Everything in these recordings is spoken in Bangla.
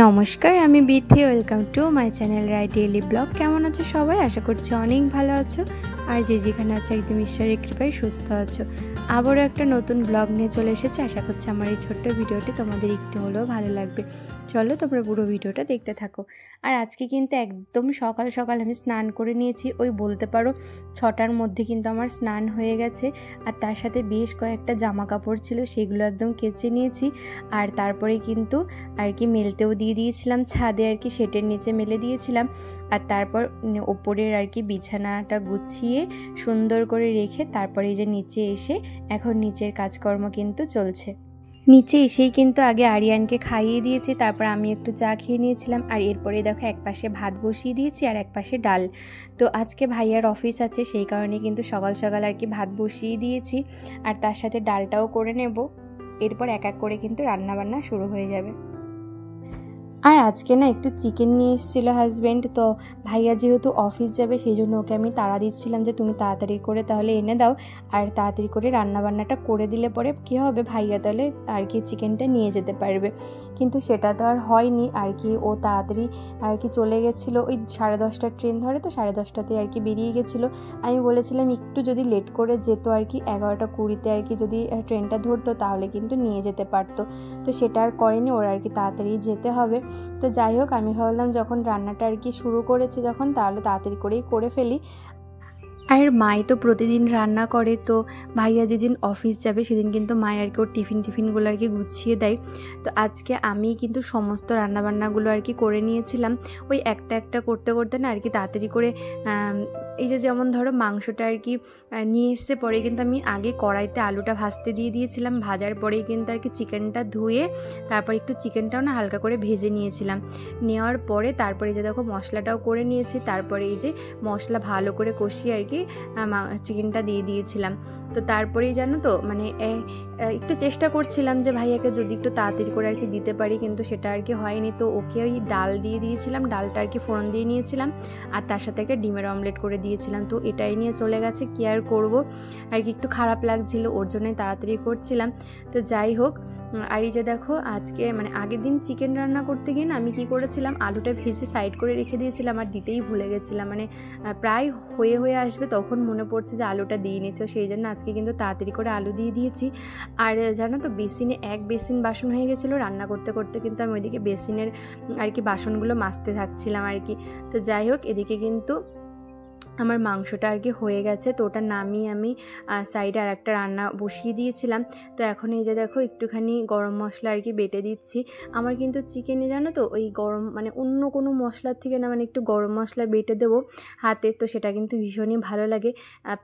নমস্কার, আমি Bithi. Welcome to my channel Rai daily blog. কেমন আছো সবাই? আশা করছি অনেক ভালো আছো, আর যে যেখানে আছো একদম ঈশ্বরের কৃপায় সুস্থ আছো। আবারও একটা নতুন ব্লগ নিয়ে চলে এসেছি। আশা করছি আমার এই ছোট্ট ভিডিওটি তোমাদের একটু হলেও ভালো লাগবে। চলো তোমরা পুরো ভিডিওটা দেখতে থাকো। আর আজকে কিন্তু একদম সকাল সকাল আমি স্নান করে নিয়েছি। ওই বলতে পারো 6টার মধ্যে কিন্তু আমার স্নান হয়ে গেছে। আর তার সাথে বেশ কয়েকটা জামা কাপড় ছিল, সেগুলো একদম কেচে নিয়েছি। আর তারপরে কিন্তু আর কি মেলতেও দিয়ে দিয়েছিলাম ছাদে, আর কি শেটের নিচে মেলে দিয়েছিলাম। আর তারপর ওপরের আর কি বিছানাটা গুছিয়ে সুন্দর করে রেখে তারপরে এই যে নিচে এসে এখন নিচের কাজকর্ম কিন্তু চলছে। নিচে এসেই কিন্তু আগে আরিয়ানকে খাইয়ে দিয়েছি, তারপর আমি একটু চা খেয়ে নিয়েছিলাম। আর এরপরে দেখো একপাশে ভাত বসিয়ে দিয়েছি আর একপাশে ডাল। তো আজকে ভাইয়ার অফিস আছে, সেই কারণে কিন্তু সকাল সকাল আর কি ভাত বসিয়ে দিয়েছি, আর তার সাথে ডালটাও করে নেব। এরপর এক এক করে কিন্তু রান্নাবান্না শুরু হয়ে যাবে। আর আজকে না একটু চিকেন নিয়ে এসেছিলো হাজব্যান্ড। তো ভাইয়া যেহেতু অফিস যাবে সেই জন্য ওকে আমি তাড়া দিচ্ছিলাম যে তুমি তাড়াতাড়ি করে তাহলে এনে দাও, আর তাড়াতাড়ি করে রান্নাবান্নাটা করে দিলে পরে কী হবে, ভাইয়া তাহলে আর কি চিকেনটা নিয়ে যেতে পারবে। কিন্তু সেটা তো আর হয়নি আর কি। ও তাড়াতাড়ি আর কি চলে গেছিলো, ওই 10:30টার ট্রেন ধরে, তো 10:30টাতে আর কি বেরিয়ে গেছিলো। আমি বলেছিলাম একটু যদি লেট করে যেত আর কি, 11:20 আর কি যদি ট্রেনটা ধরতো তাহলে কিন্তু নিয়ে যেতে পারতো। তো সেটা আর করেনি, ওর আর কি তাড়াতাড়ি যেতে হবে। তো যাই হোক, আমি ভাবলাম যখন রান্নাটা আর কি শুরু করেছি যখন, তাহলে তাড়াতাড়ি করেই করে ফেলি। আর মাই তো প্রতিদিন রান্না করে, তো ভাইয়া যেদিন অফিস যাবে সেদিন কিন্তু মাই আর কি ওর টিফিনগুলো আর কি গুছিয়ে দেয়। তো আজকে আমি কিন্তু সমস্ত রান্নাবান্নাগুলো আর কি করে নিয়েছিলাম। ওই একটা একটা করতে করতে না আর কি তাড়াতাড়ি করে এই যে যেমন ধরো মাংসটা আর কি নিয়ে এসছে, পরে কিন্তু আমি আগে কড়াইতে আলুটা ভাজতে দিয়ে দিয়েছিলাম। ভাজার পরেই কিন্তু আর কি চিকেনটা ধুয়ে তারপর একটু চিকেনটাও না হালকা করে ভেজে নিয়েছিলাম। নেওয়ার পরে তারপরে যে দেখো মশলাটাও করে নিয়েছি। তারপরে এই যে মশলা ভালো করে কষিয়ে আর কি চিকেনটা দিয়ে দিয়েছিলাম। তো তারপরেই জানো তো মানে একটু চেষ্টা করছিলাম যে ভাইয়াকে যদি একটু তাড়াতাড়ি করে আর কি দিতে পারি, কিন্তু সেটা আর কি হয়নি। তো ওকে ওই ডাল দিয়ে দিয়েছিলাম, ডালটা আর কি ফোড়ন দিয়ে নিয়েছিলাম, আর তার সাথে একটা ডিমের অমলেট করে দিয়েছিলাম। তো এটাই নিয়ে চলে গেছে, কি আর করবো, আর কি একটু খারাপ লাগছিল, ওর জন্যই তাড়াতাড়ি করছিলাম। তো যাই হোক, আর এই যে দেখো আজকে মানে আগের দিন চিকেন রান্না করতে গিয়ে না আমি কি করেছিলাম, আলুটা ভেজে সাইড করে রেখে দিয়েছিলাম আর দিতেই ভুলে গেছিলাম। মানে প্রায় হয়ে আসবে তখন মনে পড়ছে যে আলুটা দিয়ে নিতে, সেই জন্য আজকে কিন্তু তাড়াতাড়ি করে আলু দিয়ে দিয়েছি। আর জানো তো বেসিনে এক বেসিন বাসন হয়ে গেছিলো রান্না করতে করতে, কিন্তু আমি ওইদিকে বেসিনের আর কি বাসনগুলো মাজতে থাকছিলাম আর কি। তো যাই হোক, এদিকে কিন্তু আমার মাংসটা আর কি হয়ে গেছে। তো ওটা নামিয়ে আমি সাইডে আর একটা রান্না বসিয়ে দিয়েছিলাম। তো এখন এই যে দেখো একটুখানি গরম মশলা আর কি বেটে দিচ্ছি। আমার কিন্তু চিকেনে জানো তো ওই গরম মানে অন্য কোনো মশলার থেকে না, মানে একটু গরম মশলা বেটে দেবো হাতে, তো সেটা কিন্তু ভীষণই ভালো লাগে।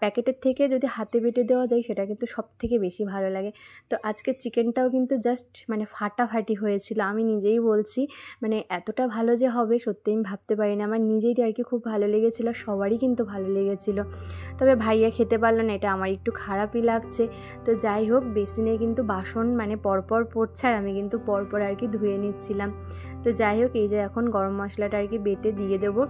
প্যাকেটের থেকে যদি হাতে বেটে দেওয়া যায় সেটা কিন্তু সব থেকে বেশি ভালো লাগে। তো আজকে চিকেনটাও কিন্তু জাস্ট মানে ফাটাফাটি হয়েছিল, আমি নিজেই বলছি। মানে এতটা ভালো যে হবে সত্যি আমি ভাবতে পারি না। আমার নিজেরই আর কি খুব ভালো লেগেছিলো, সবারই কিন্তু ভালো লেগেছিলো। তবে ভাইয়া খেতে পারলো না, এটা আমার একটু খারাপই লাগছে। তো যাই হোক, বেসিনে কিন্তু বাসন মানে পরপর পড়ছে আর আমি কিন্তু পরপর আর কি ধুয়ে নিচ্ছিলাম। তো যাই হোক, এই যে এখন গরম মশলাটা আর কি বেটে দিয়ে দেবো।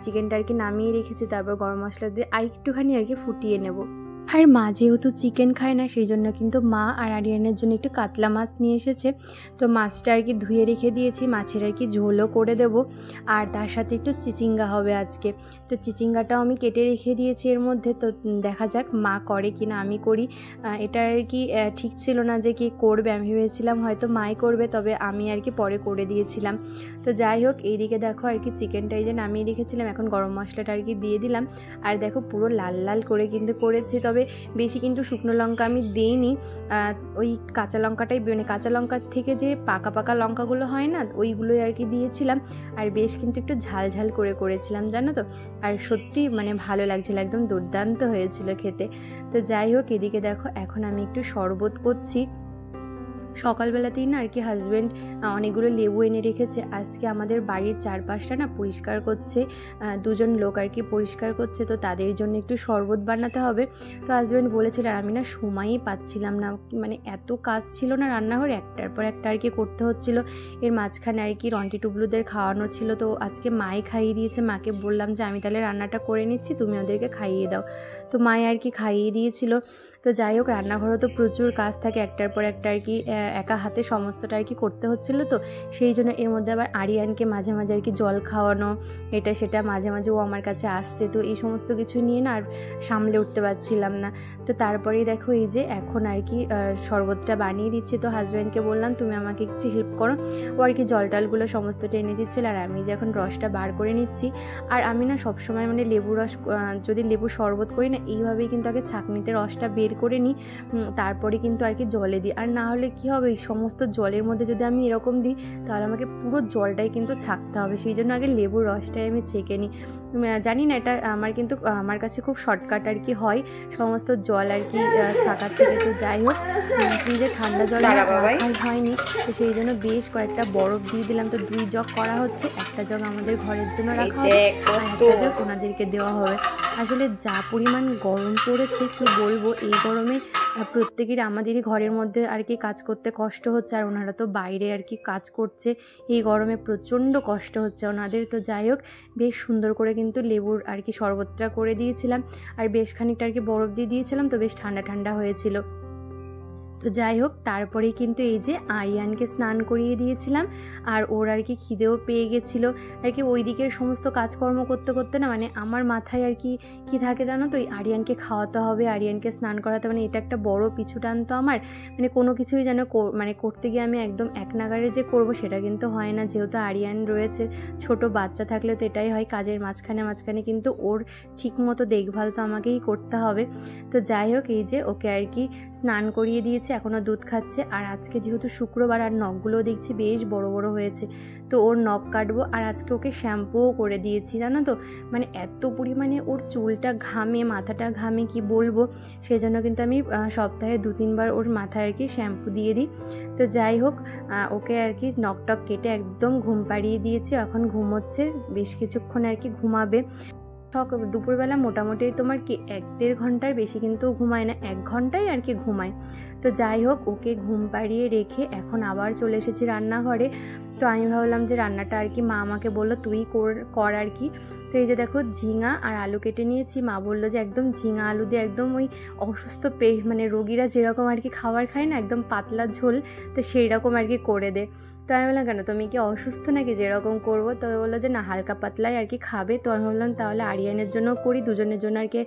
চিকেনটা আর কি নামিয়ে রেখেছি, তারপর গরম মশলা দিয়ে আর একটুখানি আর কি ফুটিয়ে নেব। আর মা যেহেতু চিকেন খায় না, সেই জন্য কিন্তু মা আর আরিয়ানের জন্য একটু কাতলা মাছ নিয়ে এসেছে। তো মাছটা আর কি ধুয়ে রেখে দিয়েছি, মাছের আর কি ঝোলও করে দেব। আর তার সাথে একটু চিচিঙ্গা হবে আজকে। তো চিচিঙ্গাটাও আমি কেটে রেখে দিয়েছি এর মধ্যে। তো দেখা যাক মা করে কি না আমি করি। এটা আর কি ঠিক ছিল না যে কে করবে, আমি ভেবেছিলাম হয়তো মাই করবে, তবে আমি আর কি পরে করে দিয়েছিলাম। তো যাই হোক, এইদিকে দেখো আর কি চিকেনটা এই যে নামিয়ে রেখেছিলাম, এখন গরম মশলাটা আর কি দিয়ে দিলাম। আর দেখো পুরো লাল লাল করে কিন্তু করেছি, তবে বেশি কিন্তু শুকনো লঙ্কা আমি দিইনি। ওই কাঁচা লঙ্কাটাই, মানে কাঁচা লঙ্কার থেকে যে পাকা পাকা লঙ্কাগুলো হয় না, ওইগুলোই আর কি দিয়েছিলাম। আর বেশ কিন্তু একটু ঝাল ঝাল করে করেছিলাম জানো তো। আর সত্যি মানে ভালো লাগছিল, একদম দুর্দান্ত হয়েছিল খেতে। তো যাই হোক, এদিকে দেখো এখন আমি একটু শরবত করছি। সকালবেলাতেই না আর কি হাজব্যান্ড অনেকগুলো লেবু এনে রেখেছে। আজকে আমাদের বাড়ির চারপাশটা না পরিষ্কার করছে, দুজন লোক আর কি পরিষ্কার করছে, তো তাদের জন্য একটু শরবত বানাতে হবে। তো হাজব্যান্ড বলেছিল, আর আমি না সময়ই পাচ্ছিলাম না, মানে এত কাজ ছিল না রান্নাঘরে, একটার পর একটা আর কি করতে হচ্ছিল। এর মাঝখানে আর কি রন্টি টুবলুদের খাওয়ানো ছিল, তো আজকে মাই খাইয়ে দিয়েছে। মাকে বললাম যে আমি তাহলে রান্নাটা করে নিচ্ছি, তুমি ওদেরকে খাইয়ে দাও। তো মাই আর কি খাইয়ে দিয়েছিল। তো যাই হোক, রান্নাঘরেও তো প্রচুর কাজ থাকে, একটার পর একটা আর কি একা হাতে সমস্তটা আর কি করতে হচ্ছিলো। তো সেই জন্য এর মধ্যে আবার আরিয়ানকে মাঝে মাঝে আর কি জল খাওয়ানো, এটা সেটা, মাঝে মাঝে ও আমার কাছে আসছে। তো এই সমস্ত কিছু নিয়ে না আর সামলে উঠতে পারছিলাম না। তো তারপরেই দেখো এই যে এখন আর কি শরবতটা বানিয়ে দিচ্ছি। তো হাজব্যান্ডকে বললাম তুমি আমাকে একটু হেল্প করো। ও আর কি জল টলগুলো সমস্তটা এনে দিচ্ছিল, আর আমি যে এখন রসটা বার করে নিচ্ছি। আর আমি না সবসময় মানে লেবু রস, যদি লেবু শরবত করি না, এইভাবেই কিন্তু আগে ছাঁকনিতে রসটা বের করে নিই, তারপরে কিন্তু আর কি জলে দিই। আর না হলে কি হবে, এই সমস্ত জলের মধ্যে যদি আমি এরকম দিই তাহলে আমাকে পুরো জলটাই কিন্তু ছাঁকতে হবে। সেই জন্য আগে লেবুর রসটাই আমি ছেঁকে নিই। জানি না, এটা আমার কাছে খুব শর্টকাট আর কি হয় সমস্ত জল আর কি ছাকার থেকে। তো যাই হোক, ফ্রিজে ঠান্ডা জল হয়নি, তো সেই জন্য বেশ কয়েকটা বরফ দিয়ে দিলাম। তো 2 জগ করা হচ্ছে, একটা জগ আমাদের ঘরের জন্য রাখা হবে আর একটা জগ ওনাদেরকে দেওয়া হবে। আসলে যা পরিমাণ গরম পড়েছে কি বলবো, এই গরমে প্রত্যেকেরই আমাদেরই ঘরের মধ্যে আর কি কাজ করতে কষ্ট হচ্ছে, আর ওনারা তো বাইরে আর কি কাজ করছে, এই গরমে প্রচণ্ড কষ্ট হচ্ছে ওনাদের। তো যাই হোক, বেশ সুন্দর করে কিন্তু লেবুর আর কি শরবতটা করে দিয়েছিলাম, আর বেশ খানিকটা আর কি বরফ দিয়ে দিয়েছিলাম, তো বেশ ঠান্ডা ঠান্ডা হয়েছিল। তো যাই হোক, তারপরেই কিন্তু এই যে আরিয়ানকে স্নান করিয়ে দিয়েছিলাম, আর ওর আর কি খিদেও পেয়ে গেছিলো আর কি। ওই দিকের সমস্ত কাজকর্ম করতে করতে না মানে আমার মাথায় আর কি কী থাকে জানো তো, এই আরিয়ানকে খাওয়াতে হবে, আরিয়ানকে স্নান করাতে, মানে এটা একটা বড় পিছু টান তো আমার। মানে কোনো কিছুই যেন মানে করতে গিয়ে আমি একদম এক নাগারে যে করবো সেটা কিন্তু হয় না, যেহেতু আরিয়ান রয়েছে। ছোট বাচ্চা থাকলে তো এটাই হয়, কাজের মাঝখানে মাঝখানে কিন্তু ওর ঠিক মতো দেখভাল তো আমাকেই করতে হবে। তো যাই হোক, এই যে ওকে আর কি স্নান করিয়ে দিয়েছি, এখনও দুধ খাচ্ছে। আর আজকে যেহেতু শুক্রবার, আর নখগুলোও দেখছি বেশ বড় বড় হয়েছে, তো ওর নখ কাটবো। আর আজকে ওকে শ্যাম্পুও করে দিয়েছি জানো তো, মানে এত পরিমাণে ওর চুলটা ঘামে, মাথাটা ঘামে কি বলবো। সেই জন্য কিন্তু আমি সপ্তাহে 2-3 বার ওর মাথায় আর কি শ্যাম্পু দিয়ে দিই। তো যাই হোক, ওকে আর কি নখ টক কেটে একদম ঘুম পাড়িয়ে দিয়েছি, এখন ঘুমোচ্ছে, বেশ কিছুক্ষণ আর কি ঘুমাবে। দুপুরবেলা মোটামুটি তোমার কি 1-1.5 ঘন্টার বেশি কিন্তু ঘুমায় না, 1 ঘন্টাই আর কি ঘুমায়। তো যাই হোক, ওকে ঘুম পাড়িয়ে রেখে এখন আবার চলে এসেছি রান্নাঘরে। তো আমি ভাবলাম যে রান্নাটা আর কি মা আমাকে বললো তুই কর আর কি। তো এই যে দেখো, ঝিঙা আর আলু কেটে নিয়েছি। মা বললো যে একদম ঝিঙা আলু দিয়ে একদম ওই অসুস্থ মানে রোগীরা যেরকম আর কি খাবার খায় না, একদম পাতলা ঝোল, তো সেই রকম আর কি করে দে। তো আমি বললাম কেন, তুমি কি অসুস্থ নাকি যেরকম করবো? তো বললো যে না, হালকা পাতলাই আর কি খাবে। তো আমি বললাম তাহলে আরিয়ানের জন্য করি, দুজনের জন্য আর কি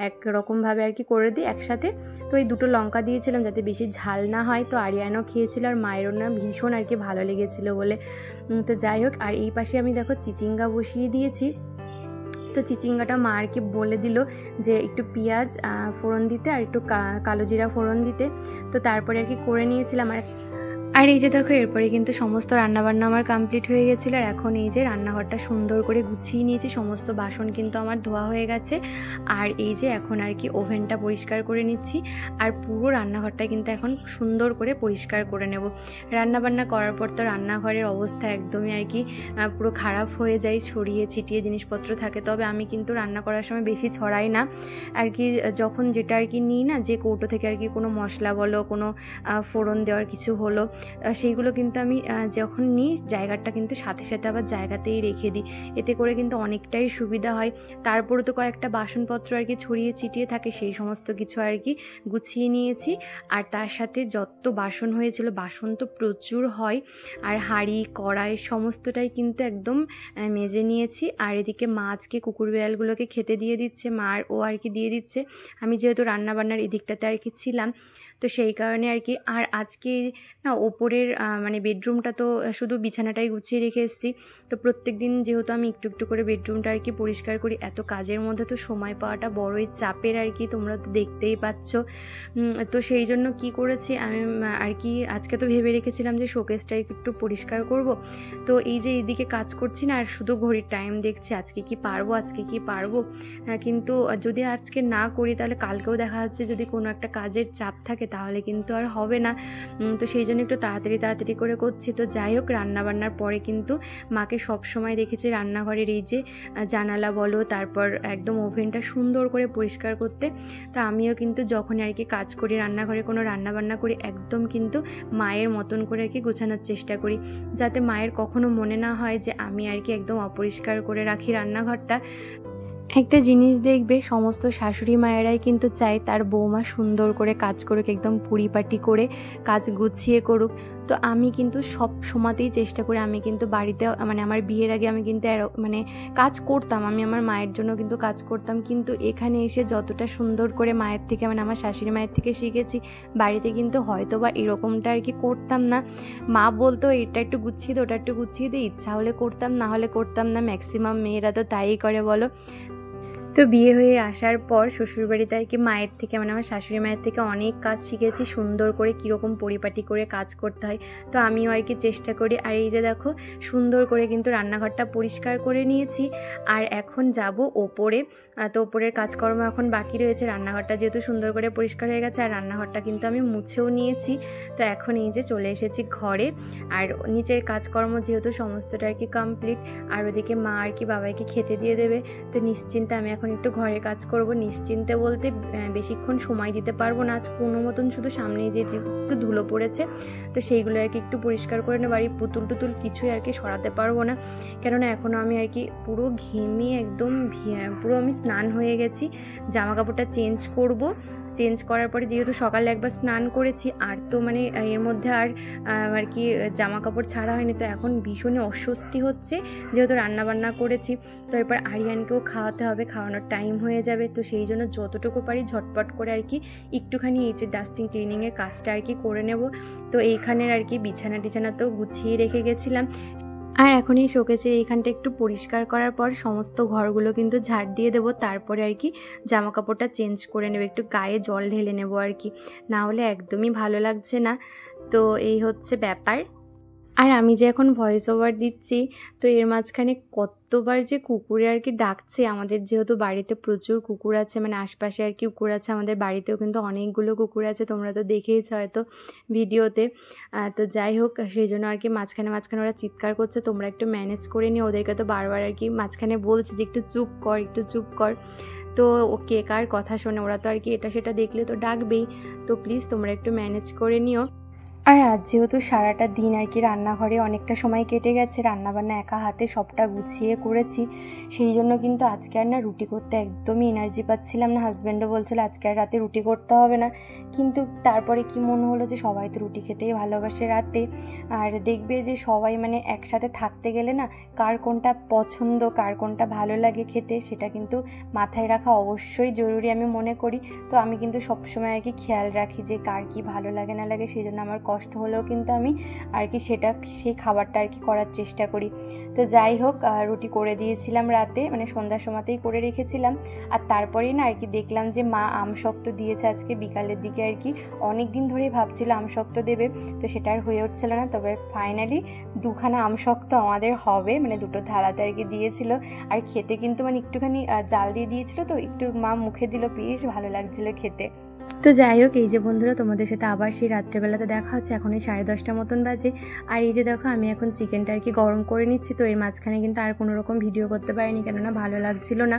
একরকমভাবে আর কি করে দিই একসাথে। তো এই 2টো লঙ্কা দিয়েছিলাম যাতে বেশি ঝাল না হয়। তো আরিয়ানও খেয়েছিল, আর মায়েরও না ভীষণ আর কি ভালো লেগেছিলো বলে। তো যাই হোক, আর এই পাশে আমি দেখো চিচিঙ্গা বসিয়ে দিয়েছি। তো চিচিঙ্গাটা মা আর কি বলে দিল যে একটু পেঁয়াজ ফোড়ন দিতে, আর একটু কালো জিরা ফোড়ন দিতে। তো তারপরে আর কি করে নিয়েছিলাম। আর এই যে দেখো, এরপরে কিন্তু সমস্ত রান্নাবান্না আমার কমপ্লিট হয়ে গেছিলো। আর এখন এই যে রান্নাঘরটা সুন্দর করে গুছিয়ে নিয়েছি, সমস্ত বাসন কিন্তু আমার ধোয়া হয়ে গেছে। আর এই যে এখন আর কি ওভেনটা পরিষ্কার করে নিচ্ছি, আর পুরো রান্নাঘরটা কিন্তু এখন সুন্দর করে পরিষ্কার করে নেব। রান্নাবান্না করার পর তো রান্নাঘরের অবস্থা একদমই আর কি পুরো খারাপ হয়ে যায়, ছড়িয়ে ছিটিয়ে জিনিসপত্র থাকে। তবে আমি কিন্তু রান্না করার সময় বেশি ছড়াই না আর কি, যখন যেটা আর কি নিই না, যে কৌটো থেকে আর কি কোনো মশলা বলো, কোনো ফোড়ন দেওয়ার কিছু হলো, সেইগুলো কিন্তু আমি যখন নিই জায়গাটা কিন্তু সাথে সাথে আবার জায়গাতেই রেখে দিই, এতে করে কিন্তু অনেকটাই সুবিধা হয়। তারপরে তো কয়েকটা বাসনপত্র আর কি ছড়িয়ে ছিটিয়ে থাকে, সেই সমস্ত কিছু আর কি গুছিয়ে নিয়েছি। আর তার সাথে যত বাসন হয়েছিল, বাসন তো প্রচুর হয়, আর হাঁড়ি কড়াই সমস্তটাই কিন্তু একদম মেজে নিয়েছি। আর এদিকে মাছকে, কুকুর বিড়ালগুলোকে খেতে দিয়ে দিচ্ছে, মার ও আর কি দিয়ে দিচ্ছে। আমি যেহেতু রান্নাবান্নার এদিকটাতে আর কি ছিলাম, তো সেই কারণে আর কি। আর আজকে না ওপরের মানে বেডরুমটা তো শুধু বিছানাটাই গুছিয়ে রেখে এসেছি। তো প্রত্যেক দিন যেহেতু আমি একটু একটু করে বেডরুমটা আর কি পরিষ্কার করি, এত কাজের মধ্যে তো সময় পাওয়াটা বড়ই চাপের আর কি, তোমরা তো দেখতেই পাচ্ছ। তো সেই জন্য কি করেছি আমি আর কি, আজকে তো ভেবে রেখেছিলাম যে শোকেসটা একটু পরিষ্কার করব। তো এই যে এইদিকে কাজ করছি না, আর শুধু ঘড়ির টাইম দেখছি, আজকে কি পারবো। কিন্তু যদি আজকে না করি তাহলে কালকেও দেখা যাচ্ছে যদি কোনো একটা কাজের চাপ থাকে তাহলে কিন্তু আর হবে না। তো সেই জন্য একটু তাড়াতাড়ি করে করছি। তো যাই হোক, রান্নাবান্নার পরে কিন্তু মাকে সব সময় দেখেছি রান্নাঘরের এই যে জানালা বলো, তারপর একদম ওভেনটা সুন্দর করে পরিষ্কার করতে। তো আমিও কিন্তু যখন আর কি কাজ করি, রান্নাঘরে কোনো রান্নাবান্না করি, একদম কিন্তু মায়ের মতন করে আর কি গোছানোর চেষ্টা করি, যাতে মায়ের কখনো মনে না হয় যে আমি আর কি একদম অপরিষ্কার করে রাখি রান্নাঘরটা। একটা জিনিস দেখবে, সমস্ত শাশুড়ি মায়েরাই কিন্তু চায় তার বৌমা সুন্দর করে কাজ করুক, একদম পরিপাটি করে কাজ গুছিয়ে করুক। তো আমি কিন্তু সব সময়তেই চেষ্টা করি, আমি কিন্তু বাড়িতে মানে আমার বিয়ের আগে আমি কিন্তু মানে কাজ করতাম, আমি আমার মায়ের জন্য কিন্তু কাজ করতাম, কিন্তু এখানে এসে যতটা সুন্দর করে মায়ের থেকে মানে আমার শাশুড়ি মায়ের থেকে শিখেছি, বাড়িতে কিন্তু হয়তো বা এরকমটা আর কি করতাম না। মা বলতো এটা একটু গুছিয়ে দে, ওটা একটু গুছিয়ে দে, ইচ্ছা হলে করতাম, না হলে করতাম না। ম্যাক্সিমাম মেয়েরা তো তাই করে বলো। তো বিয়ে হয়ে আসার পর শ্বশুরবাড়িতে আর কি মায়ের থেকে মানে আমার শাশুড়ি মায়ের থেকে অনেক কাজ শিখেছি, সুন্দর করে কীরকম পরিপাটি করে কাজ করতে হয়। তো আমিও আর কি চেষ্টা করি। আর এই যে দেখো সুন্দর করে কিন্তু রান্নাঘরটা পরিষ্কার করে নিয়েছি। আর এখন যাব ওপরে। তো ওপরের কাজকর্ম এখন বাকি রয়েছে। রান্নাঘরটা যেহেতু সুন্দর করে পরিষ্কার হয়ে গেছে, আর রান্নাঘরটা কিন্তু আমি মুছেও নিয়েছি। তো এখন এই যে চলে এসেছি ঘরে। আর নিচের কাজকর্ম যেহেতু সমস্তটা আর কি কমপ্লিট, আর ওদিকে মা আর কি বাবাইকে খেতে দিয়ে দেবে। তো নিশ্চিন্তে আমি এখন একটু ঘরের কাজ করব। নিশ্চিন্তে বলতে বেশিক্ষণ সময় দিতে পারবো না আজ, কোনো মতন শুধু সামনে যে একটু ধুলো পড়েছে তো সেইগুলো আর কি একটু পরিষ্কার করে নেব। আর পুতুল টুতুল কিছুই আর কি সরাতে পারবো না, কেননা এখনও আমি আর কি পুরো ঘেমে একদম পুরো আমি স্নান হয়ে গেছি। জামা কাপড়টা চেঞ্জ করব। চেঞ্জ করার পরে যেহেতু সকালে একবার স্নান করেছি, আর তো মানে এর মধ্যে আর কি জামা কাপড় ছাড়া হয়নি, তো এখন ভীষণই অস্বস্তি হচ্ছে যেহেতু রান্নাবান্না করেছি। তো এরপর আরিয়ানকেও খাওয়াতে হবে, খাওয়ানোর টাইম হয়ে যাবে। তো সেই জন্য যতটুকু পারি ঝটপট করে আর কি একটুখানি এই যে ডাস্টিং ক্লিনিংয়ের কাজটা আর কি করে নেব। তো এইখানের আর কি বিছানা টিছানা তো গুছিয়ে রেখে গেছিলাম। আর এখন এই শোকেসের এইখানটা একটু পরিষ্কার করার পর সমস্ত ঘরগুলো কিন্তু ঝাড় দিয়ে দেবো। তারপরে আর কি জামা কাপড়টা চেঞ্জ করে নেবো, একটু গায়ে জল ঢেলে নেবো আর কি, না হলে একদমই ভালো লাগছে না। তো এই হচ্ছে ব্যাপার। আর আমি যে এখন ভয়েস ওভার দিচ্ছি, তো এর মাঝখানে কতবার যে কুকুরে আর কি ডাকছে। আমাদের যেহেতু বাড়িতে প্রচুর কুকুর আছে, মানে আশপাশে আর কি কুকুর আছে, আমাদের বাড়িতেও কিন্তু অনেকগুলো কুকুর আছে, তোমরা তো দেখেইছো হয়তো ভিডিওতে। তো যাই হোক, সেই জন্য আর কি মাঝখানে মাঝখানে ওরা চিৎকার করছে, তোমরা একটু ম্যানেজ করে নিও। ওদেরকে তো বারবার আর কি মাঝখানে বলছি যে একটু চুপ কর, একটু চুপ কর। তো ও কে কার কথা শোনে, ওরা তো আর কি এটা সেটা দেখলে তো ডাকবেই। তো প্লিজ তোমরা একটু ম্যানেজ করে নিও। আর আজ যেহেতু সারাটা দিন আর কি রান্নাঘরে অনেকটা সময় কেটে গেছে, রান্নাবান্না একা হাতে সবটা গুছিয়ে করেছি, সেই জন্য কিন্তু আজকে আর না রুটি করতে একদমই এনার্জি পাচ্ছিলাম না। হাজব্যান্ডও বলছিল আজকে আর রাতে রুটি করতে হবে না, কিন্তু তারপরে কি মনে হলো যে সবাই তো রুটি খেতেই ভালোবাসে রাতে। আর দেখবে যে সবাই মানে একসাথে থাকতে গেলে না কার কোনটা পছন্দ, কার কোনটা ভালো লাগে খেতে, সেটা কিন্তু মাথায় রাখা অবশ্যই জরুরি আমি মনে করি। তো আমি কিন্তু সবসময় আর কি খেয়াল রাখি যে কার কি ভালো লাগে না লাগে, সেই জন্য আমার কষ্ট হলেও কিন্তু আমি আর কি সেই খাবারটা আর কি করার চেষ্টা করি। তো যাই হোক, রুটি করে দিয়েছিলাম রাতে, মানে সন্ধ্যার সময়তেই করে রেখেছিলাম। আর তারপরেই না আর কি দেখলাম যে মা আমশক্ত দিয়েছে আজকে বিকালের দিকে আর কি। অনেক দিন ধরেই ভাবছিল আমশক্ত দেবে, তো সেটা আর হয়ে উঠছিল না। তবে ফাইনালি দুখানা আমশক্ত আমাদের হবে, মানে দুটো থালাতে আর কি দিয়েছিল। আর খেতে কিন্তু মানে একটুখানি জাল দিয়ে দিয়েছিল, তো একটু মা মুখে দিল, বেশ ভালো লাগছিল খেতে। তো যাই হোক, এই যে বন্ধুরা তোমাদের সাথে আবার সেই রাত্রেবেলাতে দেখা হচ্ছে। এখন এই 10:30 মতন বাজে। আর এই যে দেখো আমি এখন চিকেনটা আর কি গরম করে নিচ্ছি। তো এর মাঝখানে কিন্তু আর কোনো রকম ভিডিও করতে পারিনি, কেননা ভালো লাগছিল না।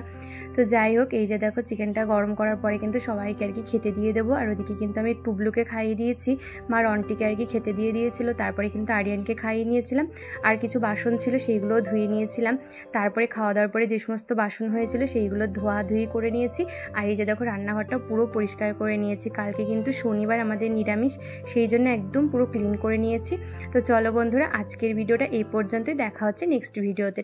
তো যাই হোক, এই যে দেখো চিকেনটা গরম করার পরে কিন্তু সবাইকে আর কি খেতে দিয়ে দেবো। আর ওদিকে কিন্তু আমি টুবলুকে খাইয়ে দিয়েছি, মা রন্টিকে আর কি খেতে দিয়ে দিয়েছিল। তারপরে কিন্তু আরিয়ানকে খাইয়ে নিয়েছিলাম। আর কিছু বাসন ছিল সেইগুলোও ধুয়ে নিয়েছিলাম। তারপরে খাওয়া দাওয়ার পরে যে সমস্ত বাসন হয়েছিল সেইগুলো ধোয়াধুয়ি করে নিয়েছি। আর এই যে দেখো রান্নাঘরটা পুরো পরিষ্কার করে নিয়েছি। কালকে কিন্তু শনিবার আমাদের নিরামিষ, সেই জন্য একদম পুরো ক্লিন করে নিয়েছি। তো চলো বন্ধুরা, আজকের ভিডিওটা এই পর্যন্তই, দেখা হচ্ছে নেক্সট ভিডিওতে।